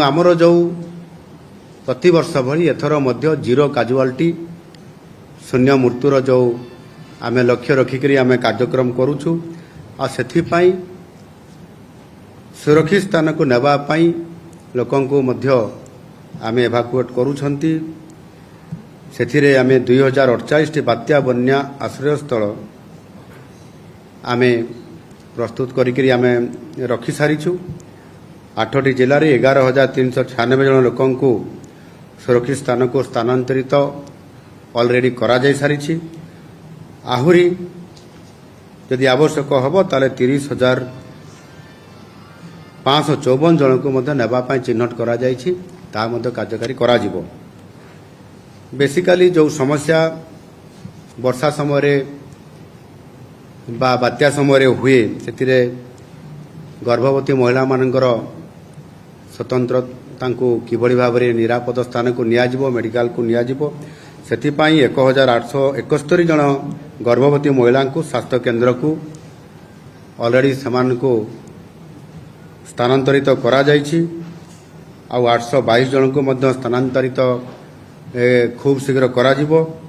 आमर जो प्रतिवर्ष भली एथर मध्य जीरो काजुआलिटी शून्य मृत्युर जो आम लक्ष्य रखिक आम कार्यक्रम करुचु आ सेथिपाई सुरक्षित स्थान को नेबापाई लोकंकु मध्य आम एभाकुएट करुछंती। सेथिरे आम 2048 बात्या बन्या आश्रय स्थल आम प्रस्तुत करिकरी आम रखी सारिछु। 8टी जिले 11,396 जन लोकंकु सुरक्षित स्थान को स्थानांतरित ऑलरेडी करा जाय सारिछि। आहुरी यदि आवश्यक हबो ताले 30,554 जन को मध्य नेबा पई चिन्हट करा जायछि ता मध्य कार्यकारी करा जिवो। बेसिकली जो समस्या वर्षा समय बा बात्या समय हुए सेतिरे गर्भवती महिला मानकर स्वतंत्र तांको किभଳି भाबरे निरापद स्थान को नियाजिबो मेडिकल को नियाजिबो सेतिपाई 1,871 जन गर्भवती महिला को स्वास्थ्य केन्द्र को ऑलरेडी समान को स्थानांतरित करा जायछि। आ 822 जन को मध्य स्थानांतरित खूब शीघ्र करा जिवो।